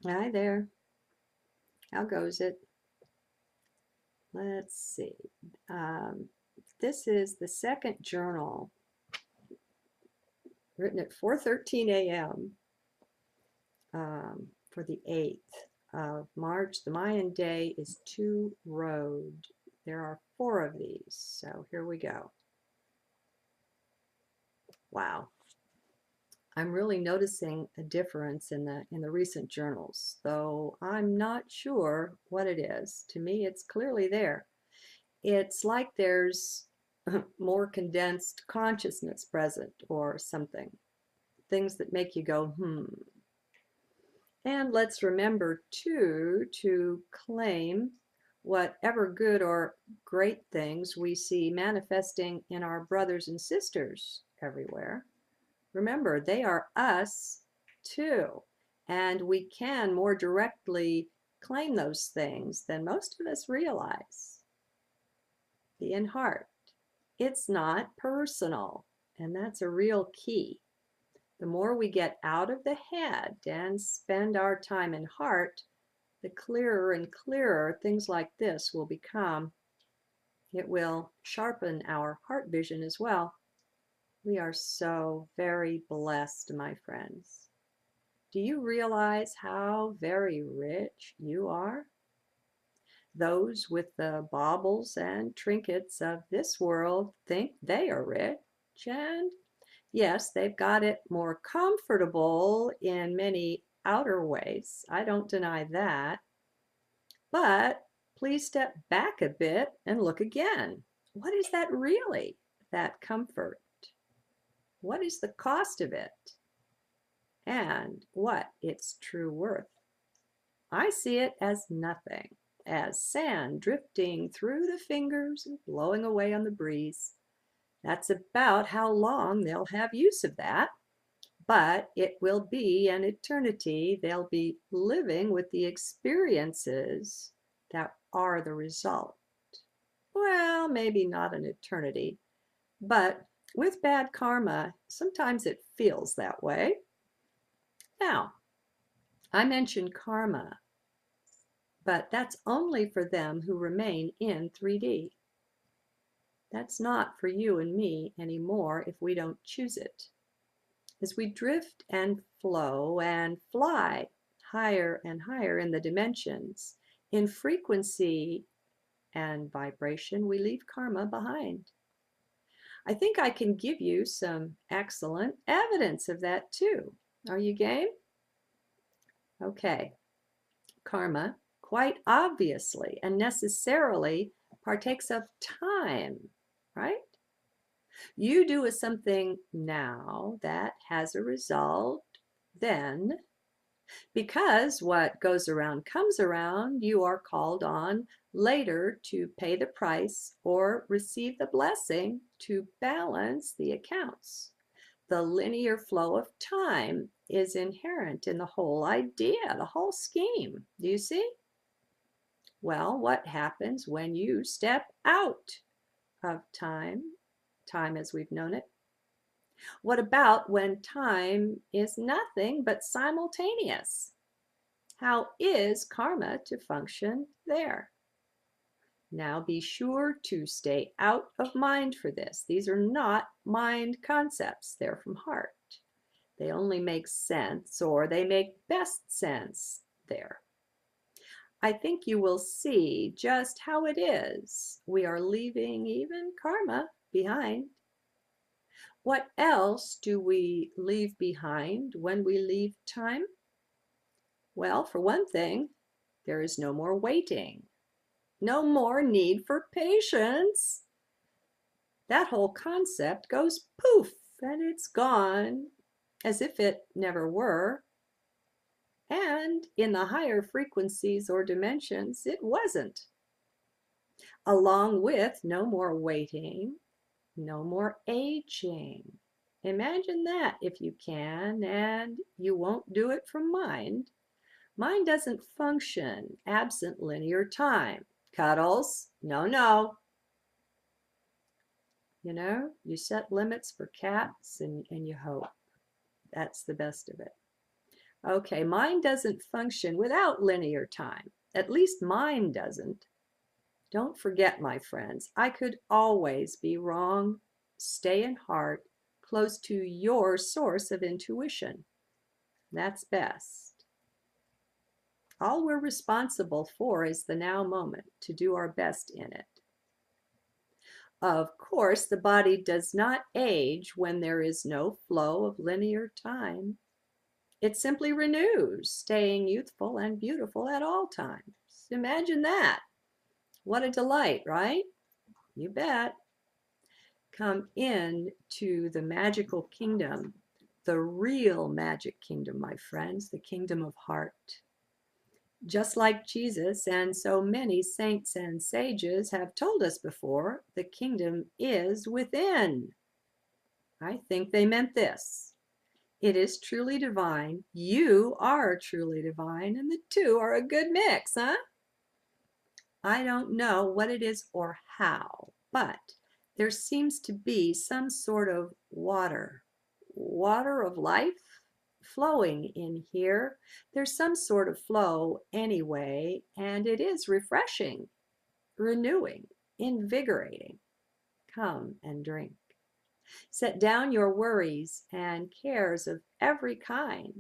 Hi there. How goes it? Let's see. Um, this is the second journal written at 4:13 a.m. For the 8th of March. The Mayan day is 2 Road. There are 4 of these, so here we go. Wow. I'm really noticing a difference in the recent journals, though I'm not sure what it is. To me, it's clearly there. It's like there's more condensed consciousness present or something. Things that make you go, And let's remember, too, to claim whatever good or great things we see manifesting in our brothers and sisters everywhere. Remember, they are us, too. And we can more directly claim those things than most of us realize. The in heart. It's not personal, and that's a real key. The more we get out of the head and spend our time in heart, the clearer and clearer things like this will become. It will sharpen our heart vision as well. We are so very blessed, my friends. Do you realize how very rich you are? Those with the baubles and trinkets of this world think they are rich, and yes, they've got it more comfortable in many outer ways. I don't deny that. But please step back a bit and look again. What is that really, that comfort? What is the cost of it? And what its true worth? I see it as nothing, as sand drifting through the fingers and blowing away on the breeze. That's about how long they'll have use of that. But it will be an eternity. They'll be living with the experiences that are the result. Well, maybe not an eternity, but with bad karma, sometimes it feels that way. Now, I mentioned karma, but that's only for them who remain in 3D. That's not for you and me anymore if we don't choose it. As we drift and flow and fly higher and higher in the dimensions, in frequency and vibration, we leave karma behind. I think I can give you some excellent evidence of that too. Are you game? Okay. Karma, quite obviously and necessarily, partakes of time, right? You do something now that has a result then. Because what goes around comes around, you are called on later to pay the price or receive the blessing to balance the accounts. The linear flow of time is inherent in the whole idea, the whole scheme. Do you see? Well, what happens when you step out of time, time as we've known it? What about when time is nothing but simultaneous? How is karma to function there? Now be sure to stay out of mind for this. These are not mind concepts, they're from heart. They only make sense, or they make best sense there. I think you will see just how it is. We are leaving even karma behind. What else do we leave behind when we leave time? Well, for one thing, there is no more waiting. No more need for patience. That whole concept goes poof and it's gone as if it never were. And in the higher frequencies or dimensions, it wasn't. Along with no more waiting, no more aging. Imagine that if you can, and you won't do it from mind. Mind doesn't function absent linear time. Cuddles, no, no. You know, you set limits for cats and you hope. That's the best of it. Okay, mine doesn't function without linear time. At least mine doesn't. Don't forget, my friends, I could always be wrong. Stay in heart, close to your source of intuition. That's best. All we're responsible for is the now moment, to do our best in it. Of course, the body does not age when there is no flow of linear time. It simply renews, staying youthful and beautiful at all times. Imagine that. What a delight, right? You bet. Come in to the magical kingdom, the real magic kingdom, my friends, the kingdom of heart. Just like Jesus and so many saints and sages have told us before, the kingdom is within. I think they meant this. It is truly divine. You are truly divine, and the two are a good mix, huh? I don't know what it is or how, but there seems to be some sort of water of life flowing in here. There's some sort of flow anyway, and it is refreshing, renewing, invigorating. Come and drink. Set down your worries and cares of every kind.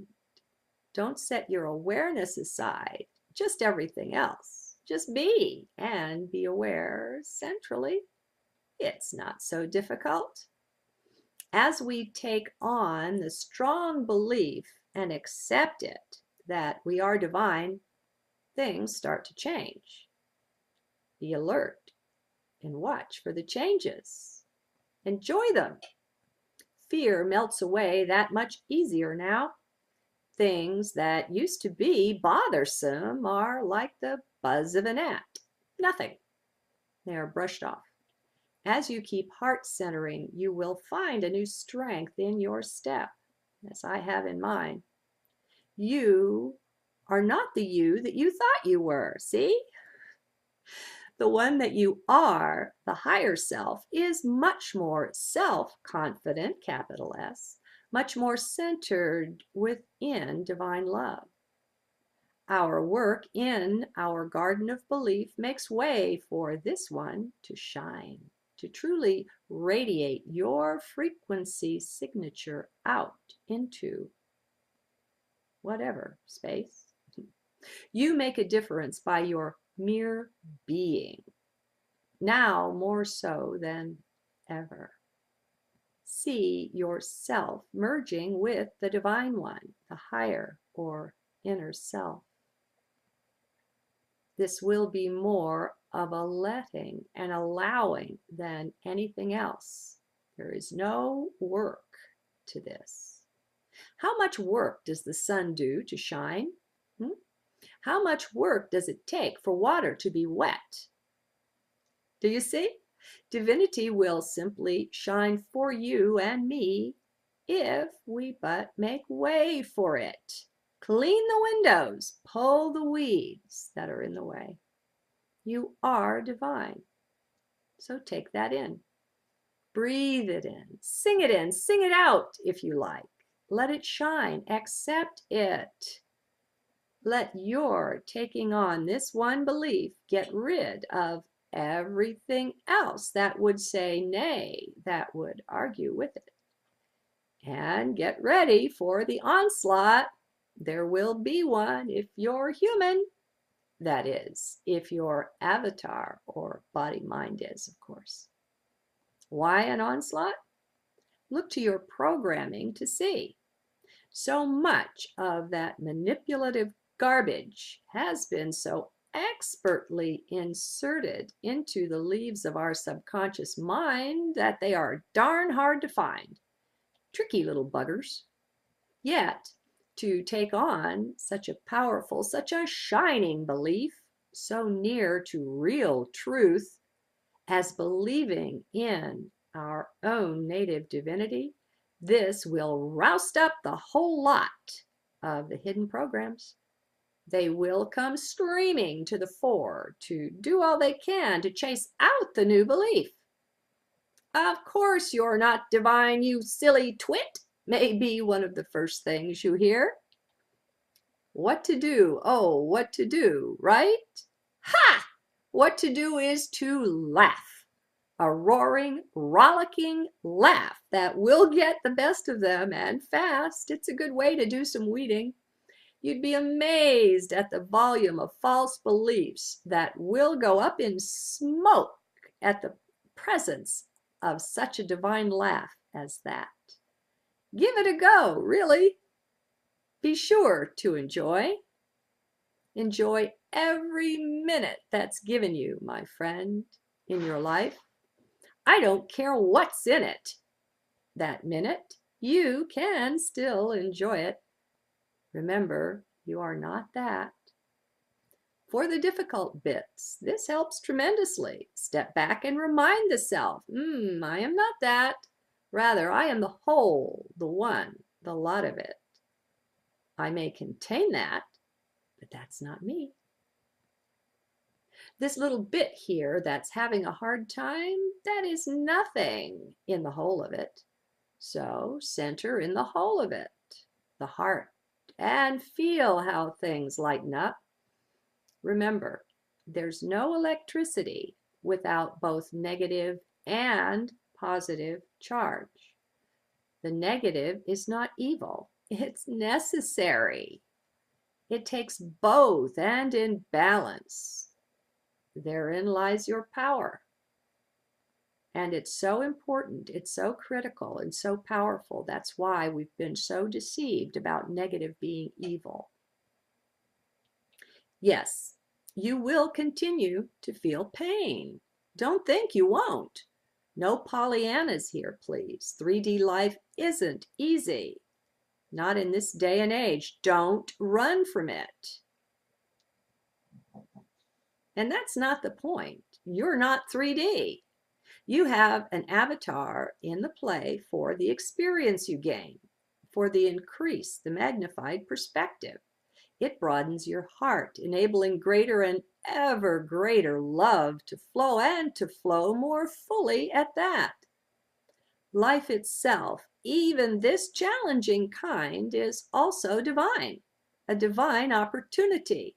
Don't set your awareness aside, just everything else. Just be, and be aware centrally. It's not so difficult. As we take on the strong belief and accept it that we are divine, things start to change. Be alert and watch for the changes. Enjoy them. Fear melts away that much easier now. Things that used to be bothersome are like the buzz of a gnat. Nothing. They are brushed off. As you keep heart centering, you will find a new strength in your step, as I have in mine. You are not the you that you thought you were, see? The one that you are, the higher self, is much more self-confident, capital S, much more centered within divine love. Our work in our garden of belief makes way for this one to shine, to truly radiate your frequency signature out into whatever space. You make a difference by your mere being, now more so than ever. See yourself merging with the divine one, the higher or inner self. This will be more of a letting and allowing than anything else. There is no work to this. How much work does the sun do to shine? How much work does it take for water to be wet? Do you see? Divinity will simply shine for you and me if we but make way for it. Clean the windows, pull the weeds that are in the way. You are divine. So take that in. Breathe it in, sing it out if you like. Let it shine, accept it. Let your taking on this one belief get rid of everything else that would say nay, that would argue with it. And get ready for the onslaught. There will be one if you're human. That is, if your avatar or body-mind is, of course. Why an onslaught? Look to your programming to see. So much of that manipulative garbage has been so expertly inserted into the leaves of our subconscious mind that they are darn hard to find. Tricky little buggers. Yet, to take on such a powerful, such a shining belief, so near to real truth as believing in our own native divinity, this will roust up the whole lot of the hidden programs. They will come streaming to the fore to do all they can to chase out the new belief. Of course you're not divine, you silly twit, may be one of the first things you hear. What to do? Oh, what to do, right? Ha! What to do is to laugh. A roaring, rollicking laugh that will get the best of them and fast. It's a good way to do some weeding. You'd be amazed at the volume of false beliefs that will go up in smoke at the presence of such a divine laugh as that. Give it a go, really. Be sure to enjoy. Enjoy every minute that's given you, my friend, in your life. I don't care what's in it. That minute, you can still enjoy it. Remember, you are not that. For the difficult bits, this helps tremendously. Step back and remind the self, I am not that. Rather, I am the whole, the one, the lot of it. I may contain that, but that's not me. This little bit here that's having a hard time, that is nothing in the whole of it. So center in the whole of it, the heart, and feel how things lighten up. Remember, there's no electricity without both negative and positive charge. The negative is not evil, it's necessary. It takes both and in balance. Therein lies your power. And it's so important, it's so critical and so powerful. That's why we've been so deceived about negative being evil. Yes, you will continue to feel pain. Don't think you won't. No Pollyannas here, please. 3D life isn't easy. Not in this day and age. Don't run from it. And that's not the point. You're not 3D. You have an avatar in the play for the experience you gain, for the increase, the magnified perspective. It broadens your heart, enabling greater and ever greater love to flow and to flow more fully at that. Life itself, even this challenging kind, is also divine, a divine opportunity.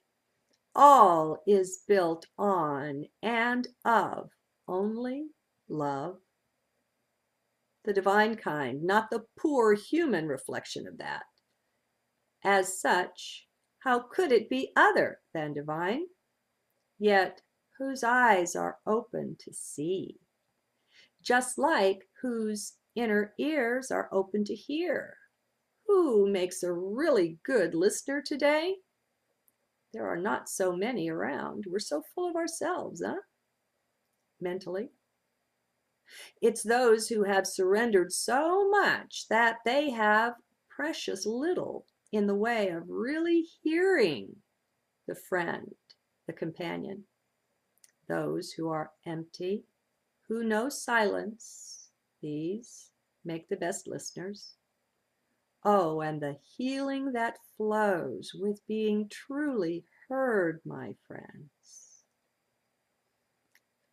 All is built on and of only love. The divine kind, not the poor human reflection of that. As such, how could it be other than divine? Yet whose eyes are open to see, just like whose inner ears are open to hear. Who makes a really good listener today? There are not so many around. We're so full of ourselves, huh? Mentally. It's those who have surrendered so much that they have precious little in the way of really hearing the friend, the companion. Those who are empty, who know silence, these make the best listeners. Oh, and the healing that flows with being truly heard, my friends.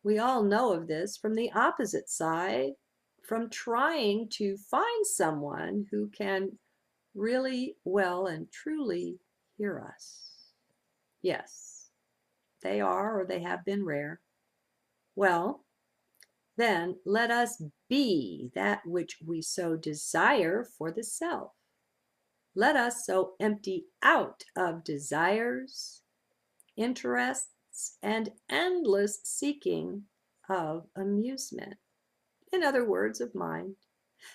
We all know of this from the opposite side, from trying to find someone who can really well and truly hear us. Yes, they are or they have been rare. Well, then let us be that which we so desire for the self. Let us so empty out of desires, interests, and endless seeking of amusement. In other words, of mind,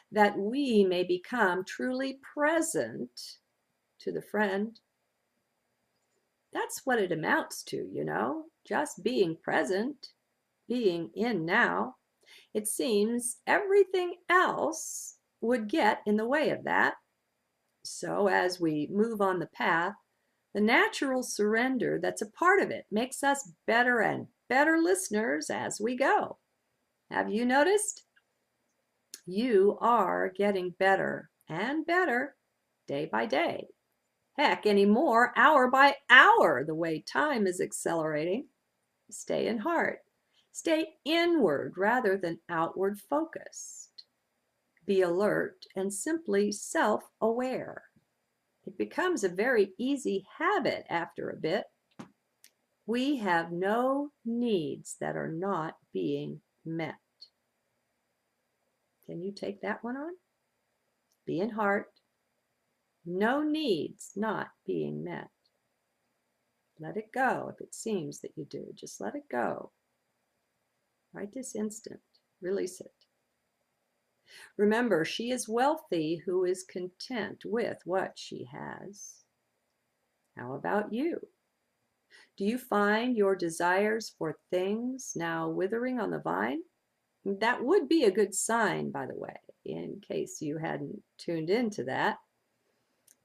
that we may become truly present to the friend. That's what it amounts to, just being present, being in now. It seems everything else would get in the way of that. So as we move on the path, the natural surrender that's a part of it makes us better and better listeners as we go. Have you noticed? You are getting better and better day by day. Heck, anymore, hour by hour, the way time is accelerating. Stay in heart. Stay inward rather than outward focused. Be alert and simply self-aware. It becomes a very easy habit after a bit. We have no needs that are not being met. Can you take that one on? Be in heart. No needs not being met. Let it go if it seems that you do. Just let it go. Right this instant. Release it. Remember, she is wealthy who is content with what she has. How about you? Do you find your desires for things now withering on the vine? That would be a good sign, by the way, in case you hadn't tuned into that.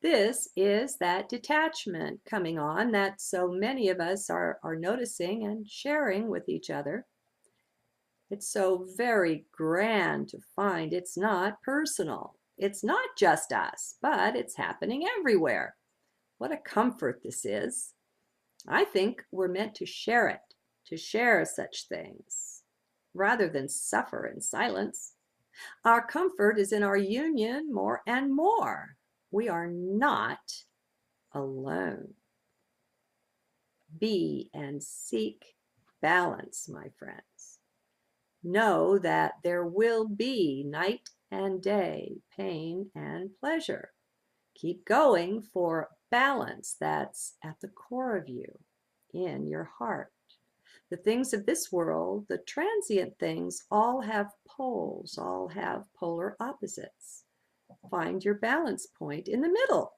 This is that detachment coming on that so many of us are noticing and sharing with each other. It's so very grand to find it's not personal. It's not just us, but it's happening everywhere. What a comfort this is. I think we're meant to share it, to share such things, rather than suffer in silence. Our comfort is in our union more and more. We are not alone. Be and seek balance, my friends. Know that there will be night and day, pain and pleasure. Keep going for balance that's at the core of you, in your heart. The things of this world, the transient things, all have poles, all have polar opposites. Find your balance point in the middle.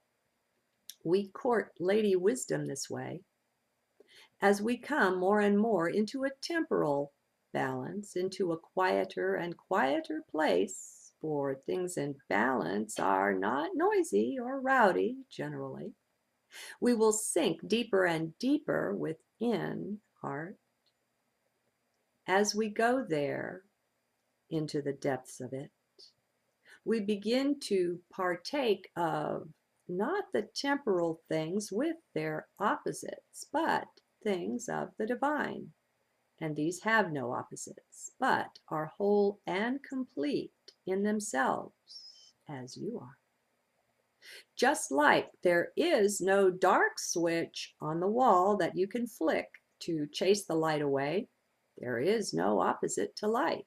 We court Lady Wisdom this way. As we come more and more into a temporal balance, into a quieter and quieter place, for things in balance are not noisy or rowdy generally, we will sink deeper and deeper within heart. As we go there into the depths of it, we begin to partake of not the temporal things with their opposites, but things of the divine. And these have no opposites, but are whole and complete in themselves, as you are. Just like there is no dark switch on the wall that you can flick to chase the light away, there is no opposite to light.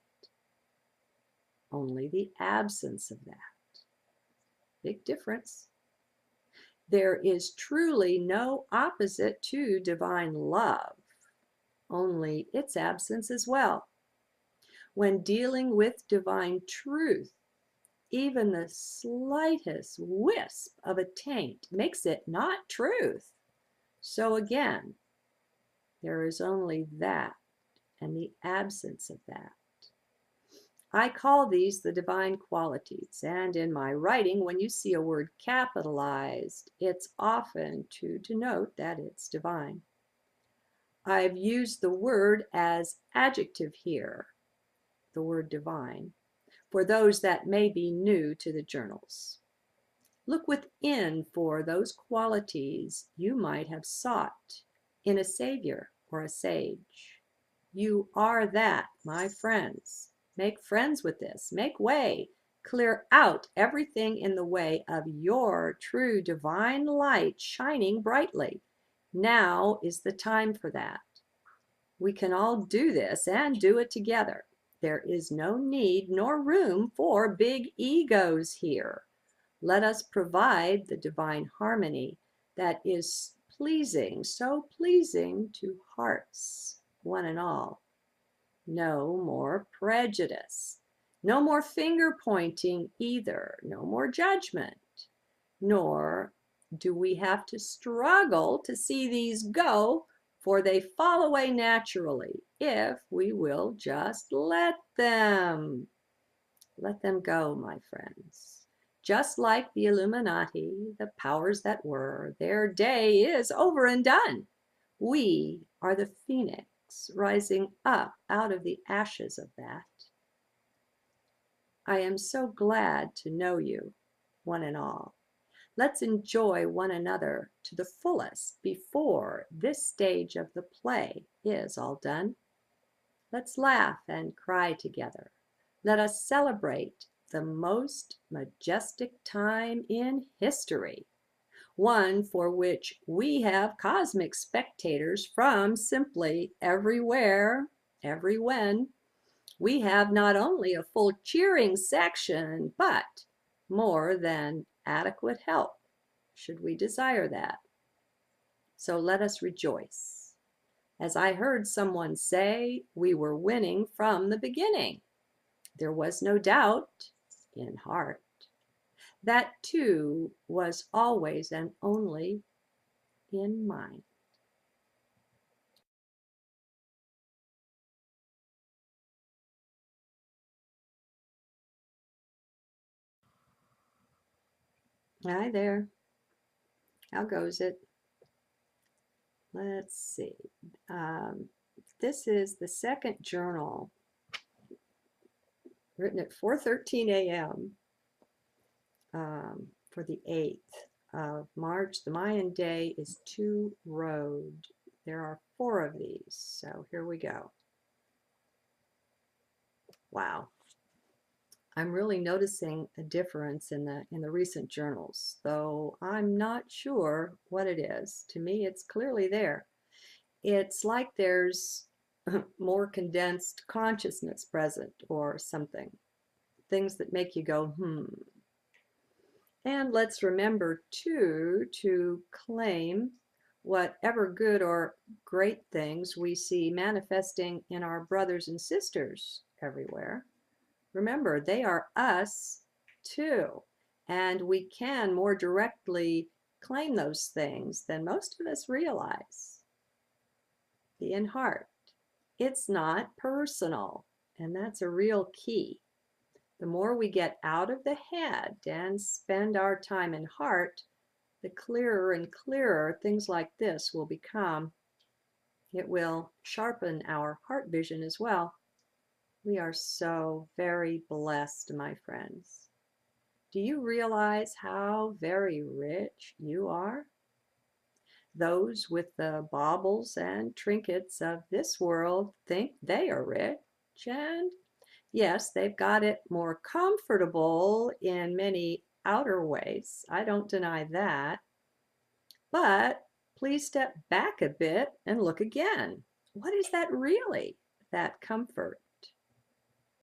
Only the absence of that. Big difference. There is truly no opposite to divine love, only its absence as well. When dealing with divine truth, even the slightest wisp of a taint makes it not truth. So again, there is only that and the absence of that. I call these the divine qualities, and in my writing, when you see a word capitalized, it's often to denote that it's divine. I've used the word as adjective here, the word divine, for those that may be new to the journals. Look within for those qualities you might have sought in a savior or a sage. You are that, my friends. Make friends with this. Make way. Clear out everything in the way of your true divine light shining brightly. Now is the time for that. We can all do this and do it together. There is no need nor room for big egos here. Let us provide the divine harmony that is pleasing, so pleasing to hearts, one and all. No more prejudice. No more finger pointing either. No more judgment. Nor do we have to struggle to see these go, for they fall away naturally if we will just let them. Let them go, my friends. Just like the Illuminati, the powers that were, their day is over and done. We are the phoenix rising up out of the ashes of that. I am so glad to know you, one and all. Let's enjoy one another to the fullest before this stage of the play is all done. Let's laugh and cry together. Let us celebrate the most majestic time in history. one for which we have cosmic spectators from simply everywhere, every when. We have not only a full cheering section, but more than adequate help, should we desire that. So let us rejoice. As I heard someone say, we were winning from the beginning. There was no doubt in heart. That too was always and only in mind. Hi there. How goes it? Let's see. This is the second journal written at 4:13 a.m. For the 8th of March. The Mayan day is 2 Road. There are 4 of these, so here we go. Wow. I'm really noticing a difference in the recent journals, though I'm not sure what it is. To me, it's clearly there. It's like there's more condensed consciousness present or something. Things that make you go, And let's remember, too, to claim whatever good or great things we see manifesting in our brothers and sisters everywhere. Remember, they are us, too, and we can more directly claim those things than most of us realize. Be in heart. It's not personal, and that's a real key. The more we get out of the head and spend our time in heart, the clearer and clearer things like this will become. It will sharpen our heart vision as well. We are so very blessed, my friends. Do you realize how very rich you are? Those with the baubles and trinkets of this world think they are rich, and yes, they've got it more comfortable in many outer ways. I don't deny that. But please step back a bit and look again. What is that really, that comfort?